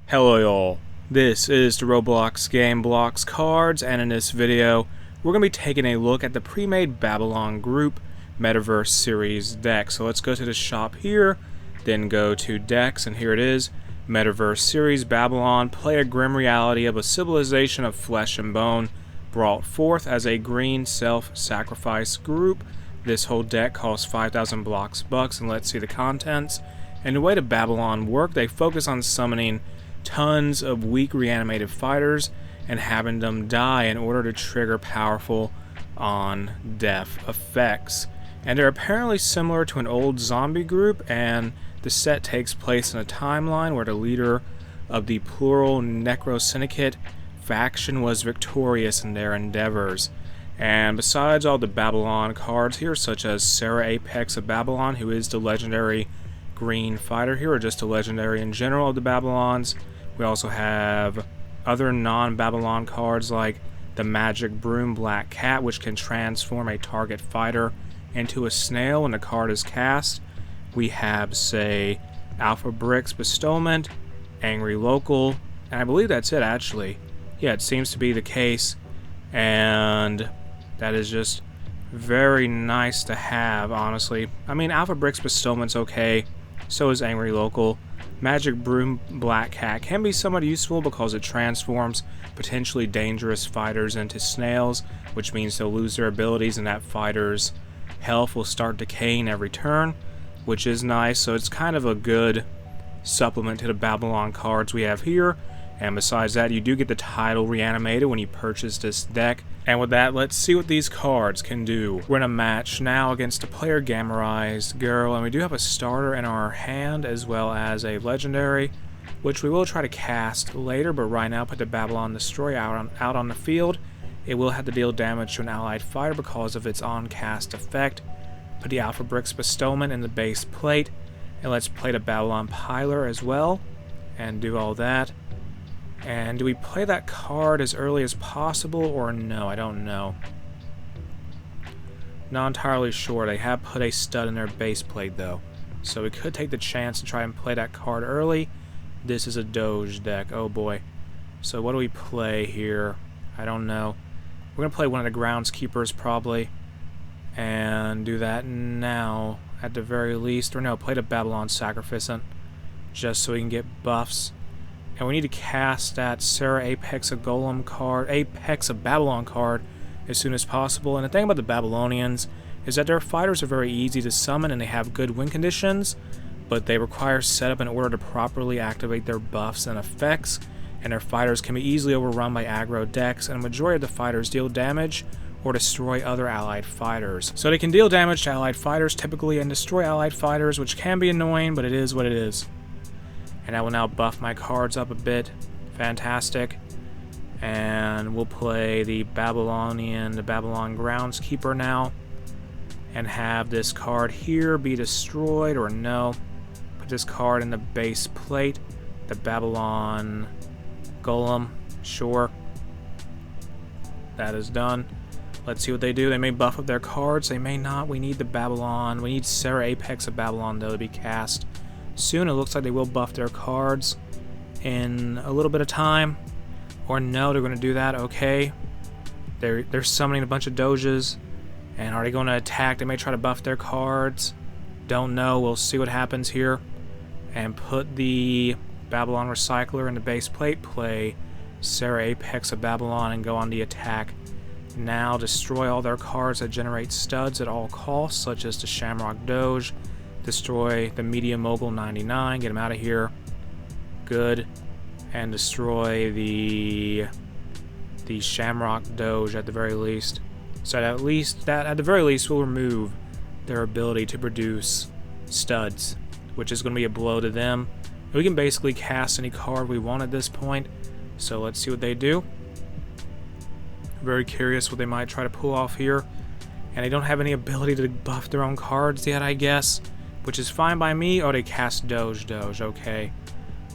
Hello y'all, this is the Roblox game Blox cards, and in this video we're going to be taking a look at the pre-made Babylon Group Metaverse Series deck. So let's go to the shop here, then go to decks, and here it is, Metaverse Series Babylon. Play a grim reality of a civilization of flesh and bone brought forth as a green self-sacrifice group. This whole deck costs 5,000 Blox bucks, and let's see the contents. And the way the Babylon work, they focus on summoning tons of weak reanimated fighters and having them die in order to trigger powerful on-death effects. And they're apparently similar to an old zombie group, and the set takes place in a timeline where the leader of the plural Necro Syndicate faction was victorious in their endeavors. And besides all the Babylon cards here, such as Sarah Apex of Babylon, who is the legendary green fighter here, or just a legendary in general of the Babylons, we also have other non-Babylon cards like the Magic Broom Black Cat, which can transform a target fighter into a snail when the card is cast. We have, say, Alpha Bricks Bestowment, Angry Local, and I believe that's it actually. Yeah, it seems to be the case, and that is just very nice to have, honestly. I mean, Alpha Bricks Bestowment's okay, so is Angry Local. Magic Broom Black Cat can be somewhat useful because it transforms potentially dangerous fighters into snails, which means they'll lose their abilities and that fighter's health will start decaying every turn, which is nice. So it's kind of a good supplement to the Babylon cards we have here. And besides that, you do get the title reanimated when you purchase this deck. And with that, let's see what these cards can do. We're in a match now against a player Gammarized Girl, and we do have a starter in our hand as well as a legendary, which we will try to cast later, but right now put the Babylon Destroyer out on the field. It will have to deal damage to an allied fighter because of its on-cast effect. Put the Alpha Bricks Bestowment in the base plate, and let's play the Babylon Piler as well, and do all that. And do we play that card as early as possible or no? I don't know. Not entirely sure. They have put a stud in their base plate though, so we could take the chance and try and play that card early. This is a Doge deck. Oh boy. So what do we play here? I don't know. We're gonna play one of the Groundskeepers probably, and do that now at the very least. Or no, play the Babylon Sacrificant just so we can get buffs. And we need to cast that Sarah Apex a Golem card, Apex a Babylon card, as soon as possible. And the thing about the Babylonians is that their fighters are very easy to summon and they have good win conditions, but they require setup in order to properly activate their buffs and effects, and their fighters can be easily overrun by aggro decks, and a majority of the fighters deal damage or destroy other allied fighters. So they can deal damage to allied fighters typically and destroy allied fighters, which can be annoying, but it is what it is. And I will now buff my cards up a bit. Fantastic. And we'll play the Babylon Groundskeeper now. And have this card here be destroyed, or no. Put this card in the base plate. The Babylon Golem. Sure. That is done. Let's see what they do. They may buff up their cards. They may not. We need the Babylon. We need Sarah Apex of Babylon, though, to be cast soon. It looks like they will buff their cards in a little bit of time, or no, they're going to do that. Okay, they're summoning a bunch of Doges, and are they going to attack? They may try to buff their cards. Don't know. We'll see what happens here. And put the Babylon Recycler in the base plate. Play Sarah Apex of Babylon and go on the attack. Now destroy all their cards that generate studs at all costs, such as the Shamrock Doge. Destroy the Media Mogul 99, get him out of here. Good. And destroy the Shamrock Doge at the very least. So at the very least we'll remove their ability to produce studs, which is going to be a blow to them. We can basically cast any card we want at this point. So let's see what they do. Very curious what they might try to pull off here. And they don't have any ability to buff their own cards yet, I guess, which is fine by me. Oh, they cast Doge, okay.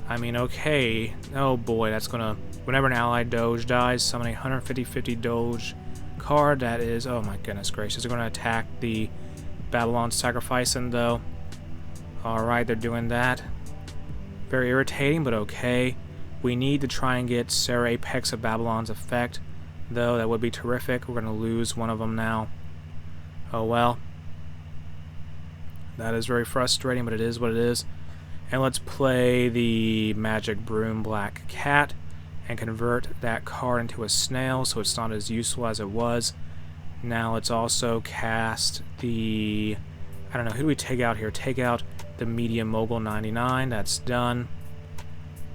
I mean, okay. Oh boy, that's gonna... Whenever an allied Doge dies, summon a 150-50 Doge card. That is... Oh my goodness gracious. They're gonna attack the Babylon Sacrificant, though. Alright, they're doing that. Very irritating, but okay. We need to try and get Sarah Apex of Babylon's effect, though. That would be terrific. We're going to lose one of them now. Oh well. That is very frustrating, but it is what it is. And let's play the Magic Broom Black Cat and convert that card into a snail so it's not as useful as it was. Now let's also cast the... I don't know, who do we take out here? Take out the Medium Mogul 99. That's done.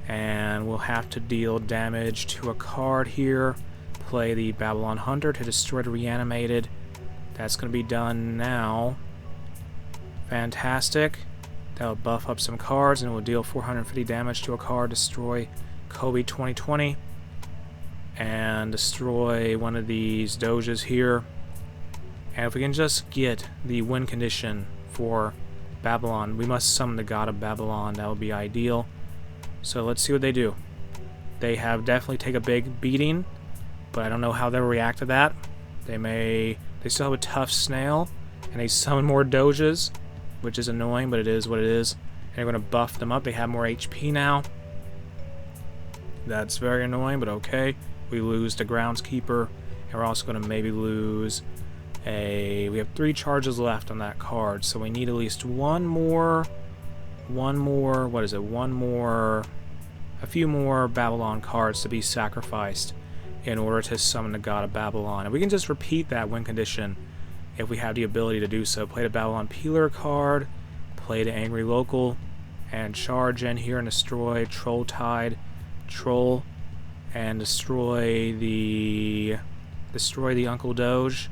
And we'll have to deal damage to a card here. Play the Babylon Hunter to destroy the Reanimated. That's going to be done now. Fantastic. That'll buff up some cards and it will deal 450 damage to a card. Destroy Kobe 2020. And destroy one of these Doges here. And if we can just get the win condition for Babylon, we must summon the God of Babylon. That would be ideal. So let's see what they do. They have definitely taken a big beating, but I don't know how they'll react to that. They still have a tough snail, and they summon more Doges, which is annoying, but it is what it is. And they're going to buff them up. They have more HP now. That's very annoying, but okay. We lose the Groundskeeper, and we're also going to maybe lose we have 3 charges left on that card, so we need at least a few more Babylon cards to be sacrificed in order to summon the God of Babylon. And we can just repeat that win condition if we have the ability to do so. Play the Babylon Peeler card, play the Angry Local, and charge in here and destroy Troll Tide, Troll, and destroy the Uncle Doge.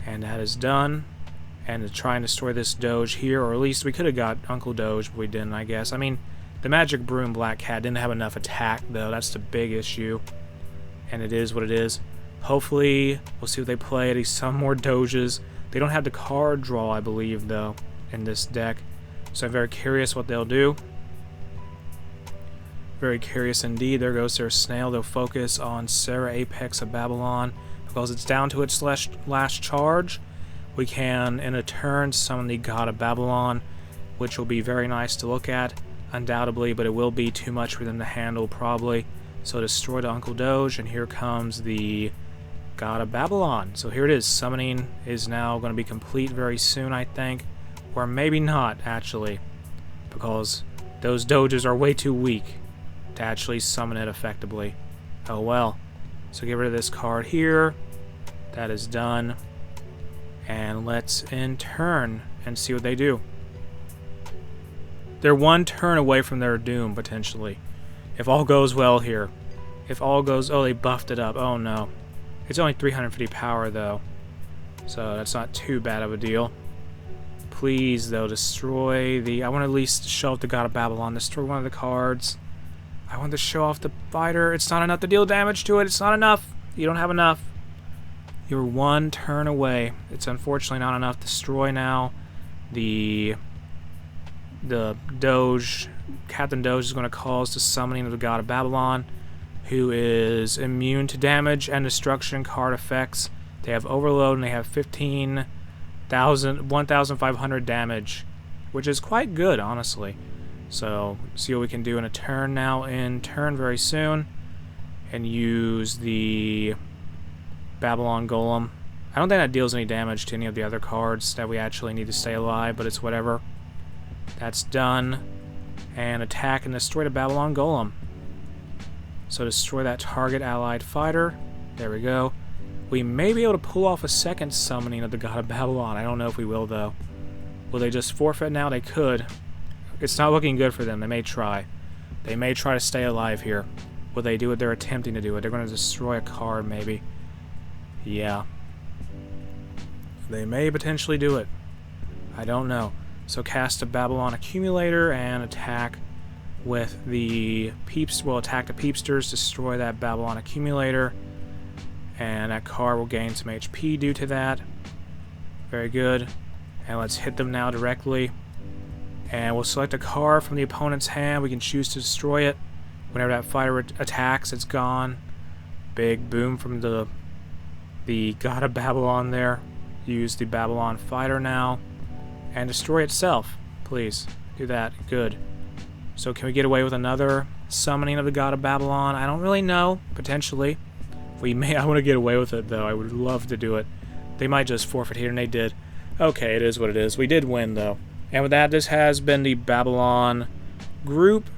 And that is done. And to try and destroy this Doge here, or at least we could have got Uncle Doge, but we didn't, I guess. I mean, the Magic Broom Black Cat didn't have enough attack, though. That's the big issue. And it is what it is. Hopefully, we'll see what they play. They summon more Doges. They don't have the card draw, I believe, though, in this deck. So I'm very curious what they'll do. Very curious indeed. There goes their snail. They'll focus on Sarah Apex of Babylon. Because it's down to its last charge, we can, in a turn, summon the God of Babylon, which will be very nice to look at, undoubtedly, but it will be too much for them to handle, probably. So destroy the Uncle Doge, and here comes the God of Babylon. So here it is. Summoning is now going to be complete very soon, I think. Or maybe not, actually, because those Doges are way too weak to actually summon it effectively. Oh well. So get rid of this card here. That is done. And let's in turn and see what they do. They're one turn away from their doom, potentially. If all goes well here. If all goes... Oh, they buffed it up. Oh, no. It's only 350 power, though. So that's not too bad of a deal. Please, though, destroy the... I want to at least show off the God of Babylon. Destroy one of the cards. I want to show off the fighter. It's not enough to deal damage to it. It's not enough. You don't have enough. You're one turn away. It's unfortunately not enough. Destroy now. The Doge, Captain Doge is going to cause the summoning of the God of Babylon, who is immune to damage and destruction card effects. They have overload and they have 1,500 damage, which is quite good, honestly. So, see what we can do in a turn now. In turn very soon. And use the Babylon Golem. I don't think that deals any damage to any of the other cards that we actually need to stay alive, but it's whatever. That's done. And attack and destroy the Babylon Golem. So destroy that target allied fighter. There we go. We may be able to pull off a second summoning of the God of Babylon. I don't know if we will, though. Will they just forfeit now? They could. It's not looking good for them. They may try. They may try to stay alive here. Will they do it? They're attempting to do it. They're going to destroy a card, maybe. Yeah. They may potentially do it. I don't know. So cast a Babylon Accumulator and attack with the Peeps. We'll attack the Peepsters, destroy that Babylon Accumulator. And that card will gain some HP due to that. Very good. And let's hit them now directly. And we'll select a card from the opponent's hand. We can choose to destroy it. Whenever that fighter attacks, it's gone. Big boom from the God of Babylon there. Use the Babylon fighter now. And destroy itself. Please. Do that. Good. So can we get away with another Summoning of the God of Babylon. I don't really know. Potentially. We may. I want to get away with it, though. I would love to do it. They might just forfeit here, and they did. Okay, it is what it is. We did win, though. And with that, this has been the Babylon group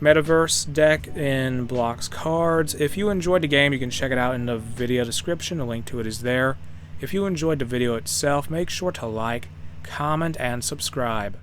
Metaverse deck in Blox cards. If you enjoyed the game, you can check it out in the video description. A link to it is there. If you enjoyed the video itself, make sure to like, comment, and subscribe.